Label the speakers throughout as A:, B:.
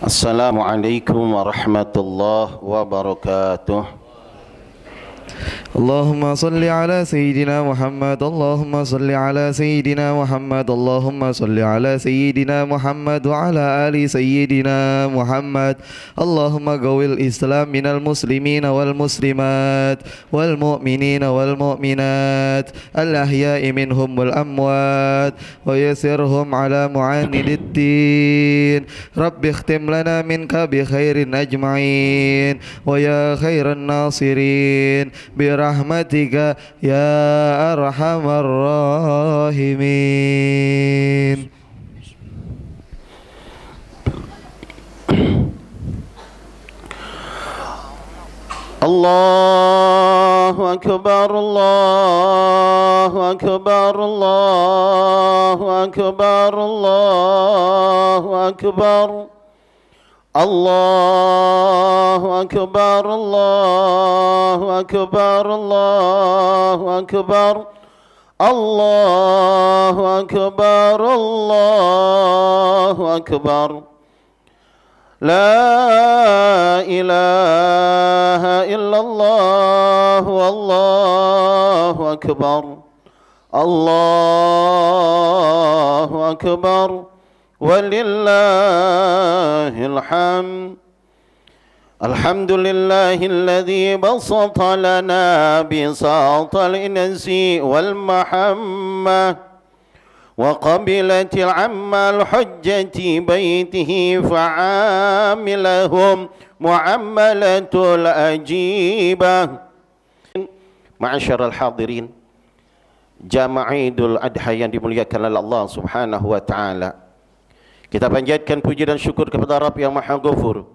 A: Assalamualaikum warahmatullahi wabarakatuh.
B: اللهم صل على سيدنا محمد اللهم صل على سيدنا محمد اللهم صل على سيدنا محمد وعلى آل سيدنا محمد اللهم قوي الإسلام من المسلمين والمسلمات والمؤمنين والمؤمنات الأحياء منهم والأموات ويسرهم على معاند الدين رب اختم لنا منك بخير أجمعين ويا خير الناصرين برحمتك يا أرحم الراحمين.
A: الله أكبر الله أكبر الله أكبر الله أكبر الله أكبر الله أكبر الله أكبر الله أكبر الله أكبر لا إله إلا الله والله أكبر الله أكبر ولله الحمد. الحمد لله الذي بسط لنا بساط الإنس والمحمة وقبلت العم الحجة بيته فعاملهم معاملة الأجيبة. معاشر الحاضرين, jamaah Idul Adha yang dimuliakan oleh Allah Subhanahu wa taala. Kita panjatkan puji dan syukur kepada Rabb yang Maha Ghafur,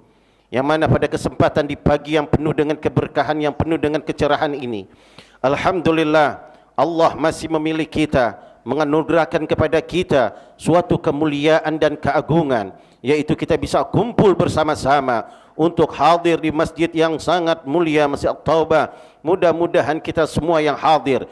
A: yang mana pada kesempatan di pagi yang penuh dengan keberkahan, yang penuh dengan kecerahan ini, alhamdulillah Allah masih memilih kita, menganugerahkan kepada kita suatu kemuliaan dan keagungan, yaitu kita bisa kumpul bersama-sama untuk hadir di masjid yang sangat mulia, Masjid At-Taubah. Mudah-mudahan kita semua yang hadir,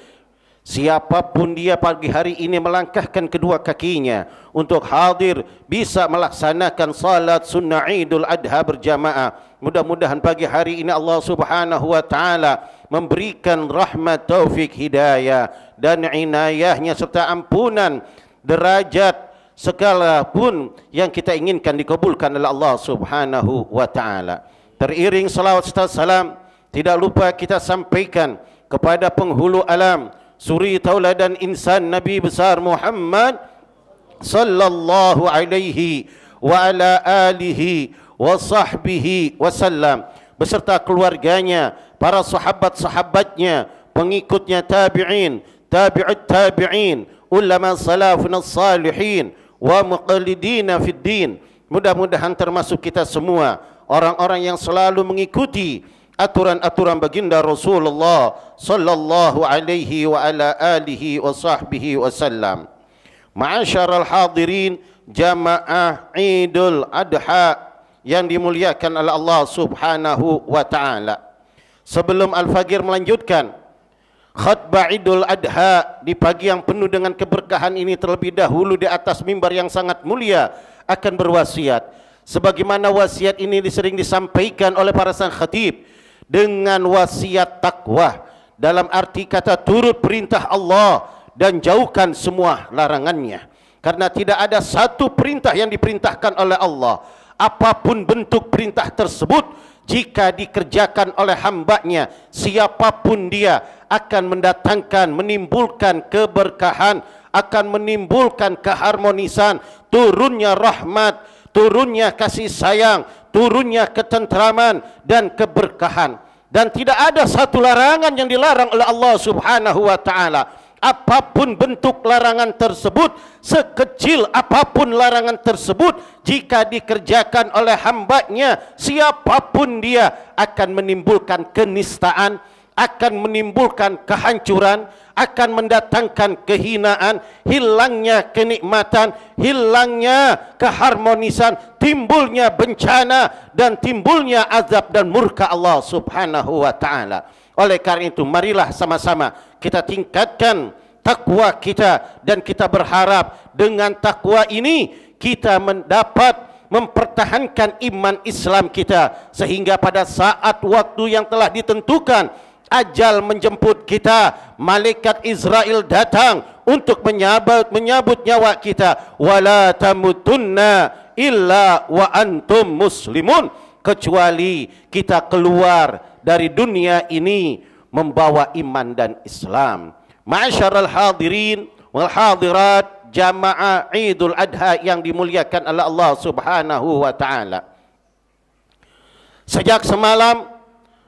A: siapapun dia pagi hari ini melangkahkan kedua kakinya untuk hadir, bisa melaksanakan salat sunnah Idul Adha berjamaah. Mudah-mudahan pagi hari ini Allah Subhanahu wa taala memberikan rahmat, taufik, hidayah dan inayahnya serta ampunan derajat segala pun yang kita inginkan dikabulkan oleh Allah Subhanahu wa taala. Teriring salawat serta salam, tidak lupa kita sampaikan kepada penghulu alam, suri tauladan insan Nabi besar Muhammad sallallahu alaihi wa ala alihi wa sahbihi wasallam, beserta keluarganya, para sahabat-sahabatnya, pengikutnya tabi'in, tabi'ut tabi'in, ulama salafun salihin wa muqallidina fid din. Mudah-mudahan termasuk kita semua orang-orang yang selalu mengikuti aturan-aturan baginda Rasulullah sallallahu alaihi wa ala alihi wa sahbihi wasallam. Ma'asyaral hadirin, jamaah Idul Adha yang dimuliakan oleh Allah Subhanahu wa taala. Sebelum Al-Fagir melanjutkan khutbah Idul Adha di pagi yang penuh dengan keberkahan ini, terlebih dahulu di atas mimbar yang sangat mulia akan berwasiat. Sebagaimana wasiat ini sering disampaikan oleh para sang khatib, dengan wasiat takwa, dalam arti kata turut perintah Allah dan jauhkan semua larangannya. Karena tidak ada satu perintah yang diperintahkan oleh Allah, apapun bentuk perintah tersebut, jika dikerjakan oleh hambanya, siapapun dia, akan mendatangkan, menimbulkan keberkahan, akan menimbulkan keharmonisan, turunnya rahmat, turunnya kasih sayang, turunnya ketentraman dan keberkahan. Dan tidak ada satu larangan yang dilarang oleh Allah Subhanahu wa taala. Apapun bentuk larangan tersebut, sekecil apapun larangan tersebut, jika dikerjakan oleh hambanya, siapapun dia, akan menimbulkan kenistaan, akan menimbulkan kehancuran, akan mendatangkan kehinaan, hilangnya kenikmatan, hilangnya keharmonisan, timbulnya bencana dan timbulnya azab dan murka Allah Subhanahu wa taala. Oleh karena itu, marilah sama-sama kita tingkatkan takwa kita, dan kita berharap dengan takwa ini kita mendapat mempertahankan iman Islam kita, sehingga pada saat waktu yang telah ditentukan, ajal menjemput kita, malaikat Israel datang untuk menyabut nyawa kita. Wala tamutunna illa wa antum muslimun, kecuali kita keluar dari dunia ini membawa iman dan Islam. Ma'asyiral hadirin wal hadirat, jamaah Idul Adha yang dimuliakan oleh Allah Subhanahu wa taala. Sejak semalam,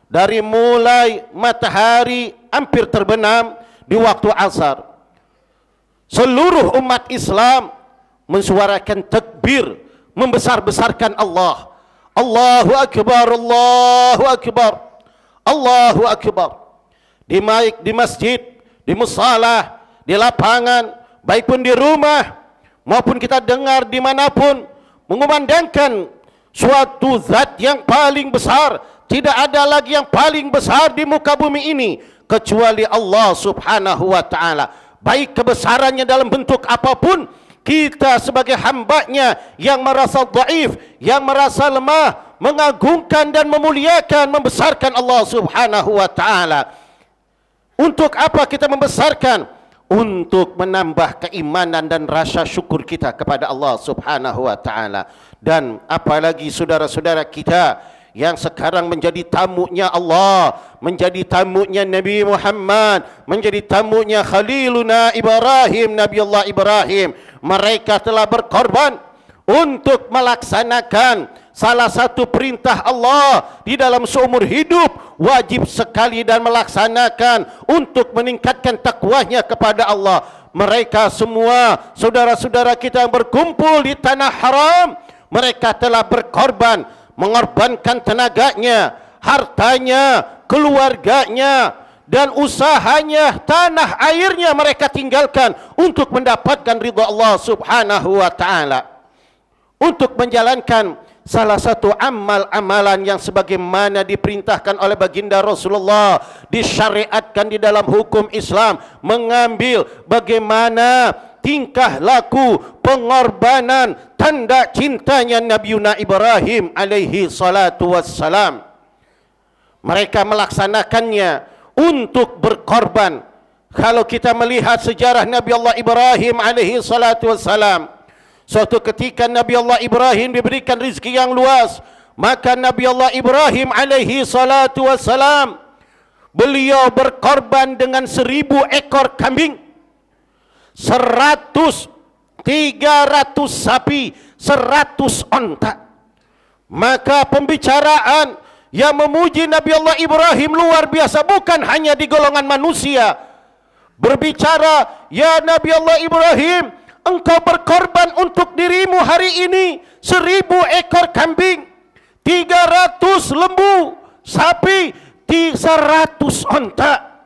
A: dari mulai matahari hampir terbenam di waktu asar, seluruh umat Islam mensuarakan takbir, membesar-besarkan Allah. Allahu Akbar, Allahu Akbar, Allahu Akbar. Di masjid, di mushalah, di lapangan, baik pun di rumah maupun kita dengar dimanapun, mengumandangkan suatu zat yang paling besar. Tidak ada lagi yang paling besar di muka bumi ini kecuali Allah Subhanahu wa taala. Baik kebesarannya dalam bentuk apapun, kita sebagai hamba-Nya yang merasa dhaif, yang merasa lemah, mengagungkan dan memuliakan, membesarkan Allah Subhanahu wa taala. Untuk apa kita membesarkan? Untuk menambah keimanan dan rasa syukur kita kepada Allah Subhanahu wa taala. Dan apalagi saudara-saudara kita yang sekarang menjadi tamunya Allah, menjadi tamunya Nabi Muhammad, menjadi tamunya Khaliluna Ibrahim, Nabi Allah Ibrahim. Mereka telah berkorban untuk melaksanakan salah satu perintah Allah di dalam seumur hidup, wajib sekali dan melaksanakan untuk meningkatkan takwanya kepada Allah. Mereka semua saudara-saudara kita yang berkumpul di tanah haram, mereka telah berkorban, mengorbankan tenaganya, hartanya, keluarganya, dan usahanya, tanah airnya mereka tinggalkan untuk mendapatkan ridha Allah Subhanahu wa taala, untuk menjalankan salah satu amalan yang sebagaimana diperintahkan oleh baginda Rasulullah, disyariatkan di dalam hukum Islam, mengambil bagaimana tingkah laku pengorbanan tanda cintanya Nabiuna Ibrahim alaihi salatu wassalam. Mereka melaksanakannya untuk berkorban. Kalau kita melihat sejarah Nabi Allah Ibrahim alaihi salatu wassalam, suatu ketika Nabi Allah Ibrahim diberikan rezeki yang luas, maka Nabi Allah Ibrahim alaihi salatu wassalam, beliau berkorban dengan 1000 ekor kambing, 300 sapi, 100 onta. Maka pembicaraan yang memuji Nabi Allah Ibrahim luar biasa, bukan hanya di golongan manusia. Berbicara, ya Nabi Allah Ibrahim, engkau berkorban untuk dirimu hari ini 1000 ekor kambing, 300 lembu, sapi, 100 onta.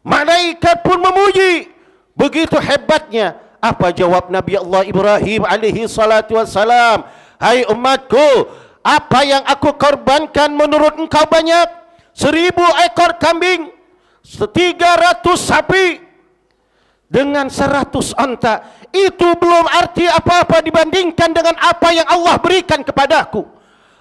A: Malaikat pun memuji, begitu hebatnya. Apa jawab Nabi Allah Ibrahim alaihi salatu wassalam? Hai umatku, apa yang aku korbankan menurut engkau banyak? 1000 ekor kambing, 300 sapi, dengan 100 onta. Itu belum arti apa-apa dibandingkan dengan apa yang Allah berikan kepadaku.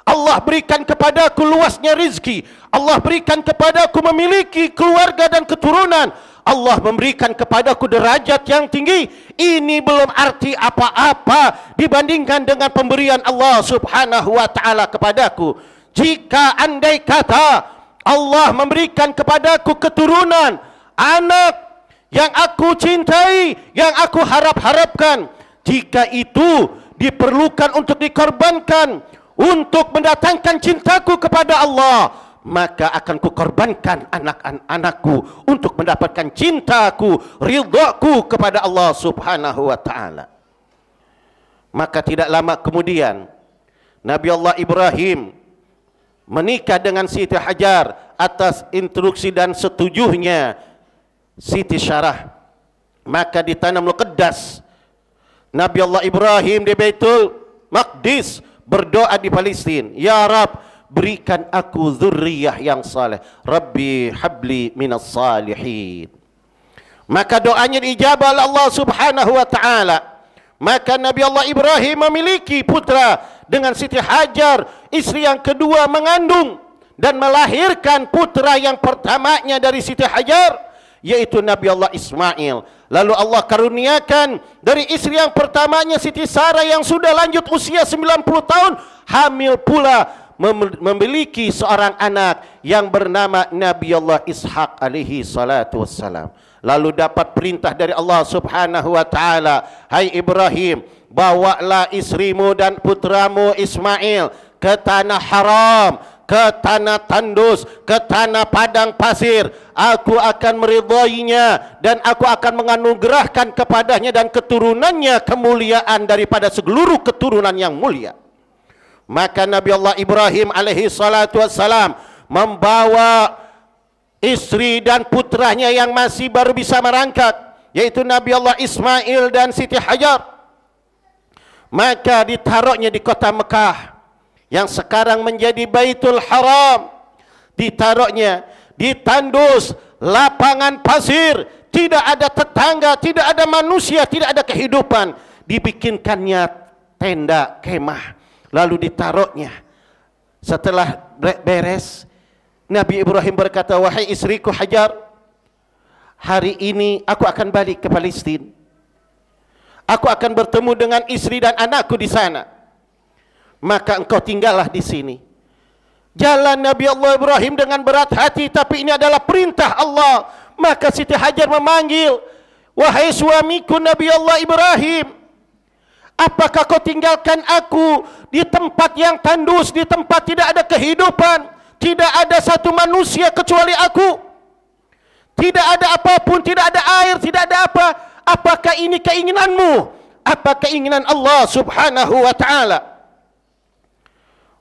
A: Allah berikan kepadaku luasnya rizki, Allah berikan kepadaku memiliki keluarga dan keturunan, Allah memberikan kepadaku derajat yang tinggi. Ini belum arti apa-apa dibandingkan dengan pemberian Allah Subhanahu wa taala kepadaku. Jika andai kata Allah memberikan kepadaku keturunan, anak yang aku cintai, yang aku harap-harapkan, jika itu diperlukan untuk dikorbankan untuk mendatangkan cintaku kepada Allah, maka akan kukorbankan anak-anakku untuk mendapatkan cintaku, ridhaku kepada Allah Subhanahu wa taala. Maka tidak lama kemudian Nabi Allah Ibrahim menikah dengan Siti Hajar atas instruksi dan setujunya Siti Syarah. Maka ditanamlah kedas Nabi Allah Ibrahim di Baitul Maqdis, berdoa di Palestina, ya Rabb, berikan aku zurriyah yang saleh, Rabbi habli minas salihin. Maka doanya diijabah oleh Allah Subhanahu wa taala. Maka Nabi Allah Ibrahim memiliki putra dengan Siti Hajar, istri yang kedua, mengandung dan melahirkan putra yang pertamanya dari Siti Hajar, yaitu Nabi Allah Ismail. Lalu Allah karuniakan dari istri yang pertamanya, Siti Sarah, yang sudah lanjut usia 90 tahun, hamil pula, memiliki seorang anak yang bernama Nabi Allah Ishaq alaihi salatu wassalam. Lalu dapat perintah dari Allah Subhanahu wa taala, hai Ibrahim, bawalah istrimu dan putramu Ismail ke tanah haram, ke tanah tandus, ke tanah padang pasir. Aku akan meridainya dan aku akan menganugerahkan kepadanya dan keturunannya kemuliaan daripada seluruh keturunan yang mulia. Maka Nabi Allah Ibrahim alaihi salatu wassalam membawa istri dan putranya yang masih baru bisa merangkak, yaitu Nabi Allah Ismail dan Siti Hajar. Maka ditaruhnya di kota Mekah yang sekarang menjadi Baitul Haram. Ditaruhnya di tandus lapangan pasir, tidak ada tetangga, tidak ada manusia, tidak ada kehidupan. Dibikinkannya tenda kemah, lalu ditaruhnya. Setelah beres, Nabi Ibrahim berkata, wahai istriku Hajar, hari ini aku akan balik ke Palestina. Aku akan bertemu dengan istri dan anakku di sana. Maka engkau tinggallah di sini. Jalan Nabi Allah Ibrahim dengan berat hati, tapi ini adalah perintah Allah. Maka Siti Hajar memanggil, wahai suamiku Nabi Allah Ibrahim, apakah kau tinggalkan aku di tempat yang tandus, di tempat tidak ada kehidupan, tidak ada satu manusia kecuali aku, tidak ada apapun, tidak ada air, tidak ada apa? Apakah ini keinginanmu? Apa keinginan Allah Subhanahu wa ta'ala?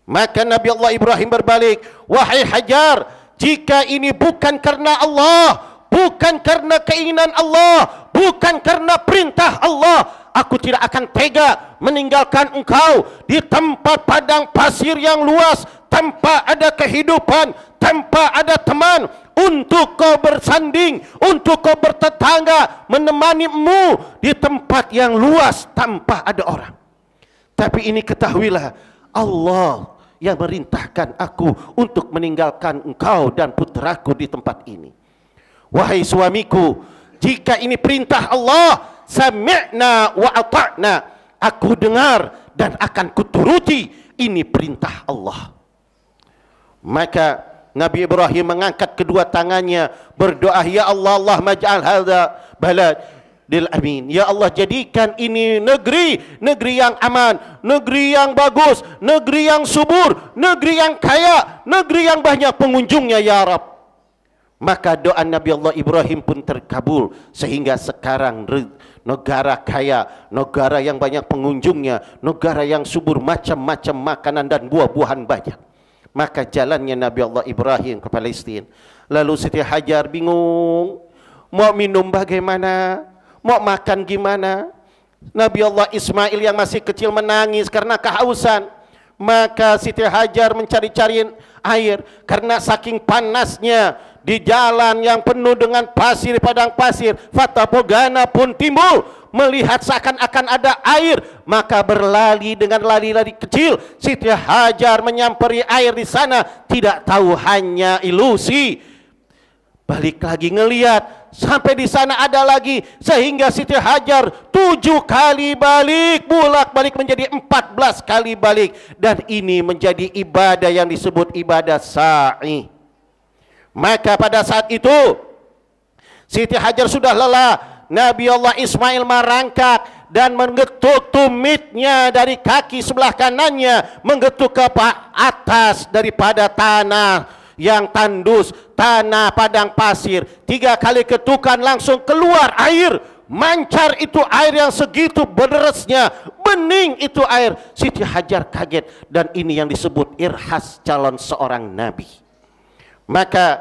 A: Maka Nabi Allah Ibrahim berbalik, wahai Hajar, jika ini bukan karena Allah, bukan karena keinginan Allah, bukan karena perintah Allah, aku tidak akan tega meninggalkan engkau di tempat padang pasir yang luas, tanpa ada kehidupan, tanpa ada teman, untuk kau bersanding, untuk kau bertetangga, menemanimu di tempat yang luas tanpa ada orang. Tapi ini ketahuilah, Allah yang merintahkan aku untuk meninggalkan engkau dan putraku di tempat ini. Wahai suamiku, jika ini perintah Allah, sami'na wa ata'na, aku dengar dan akan kuturuti, ini perintah Allah. Maka Nabi Ibrahim mengangkat kedua tangannya, berdoa, ya Allah, Allahumma ja'al hadza baladil amin. Ya Allah, jadikan ini negeri yang aman, negeri yang bagus, negeri yang subur, negeri yang kaya, negeri yang banyak pengunjungnya, ya Rabb. Maka doa Nabi Allah Ibrahim pun terkabul, sehingga sekarang negara kaya, negara yang banyak pengunjungnya, negara yang subur, macam-macam makanan dan buah-buahan banyak. Maka jalannya Nabi Allah Ibrahim ke Palestina. Lalu Siti Hajar bingung, mau minum bagaimana, mau makan gimana. Nabi Allah Ismail yang masih kecil menangis karena kehausan. Maka Siti Hajar mencari-cari air, karena saking panasnya di jalan yang penuh dengan pasir, padang pasir, fata morgana pun timbul, melihat seakan-akan ada air. Maka berlari dengan lari-lari kecil, Siti Hajar menyamperi air di sana, tidak tahu hanya ilusi. Balik lagi ngelihat, sampai di sana ada lagi, sehingga Siti Hajar 7 kali balik, bolak-balik menjadi 14 kali balik. Dan ini menjadi ibadah yang disebut ibadah sa'i. Maka pada saat itu Siti Hajar sudah lelah. Nabi Allah Ismail merangkak dan mengetuk tumitnya dari kaki sebelah kanannya, mengetuk ke atas daripada tanah yang tandus, tanah padang pasir. 3 kali ketukan langsung keluar air, mancar itu air yang segitu berderasnya, bening itu air. Siti Hajar kaget, dan ini yang disebut irhas calon seorang nabi. Maka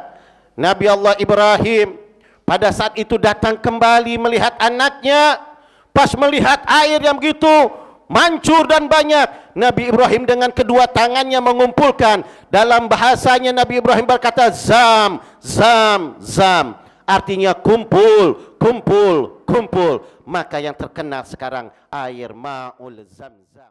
A: Nabi Allah Ibrahim pada saat itu datang kembali melihat anaknya. Pas melihat air yang begitu mancur dan banyak, Nabi Ibrahim dengan kedua tangannya mengumpulkan. Dalam bahasanya Nabi Ibrahim berkata zam, zam, zam, artinya kumpul, kumpul, berkumpul, maka yang terkenal sekarang air Ma'ul Zamzam.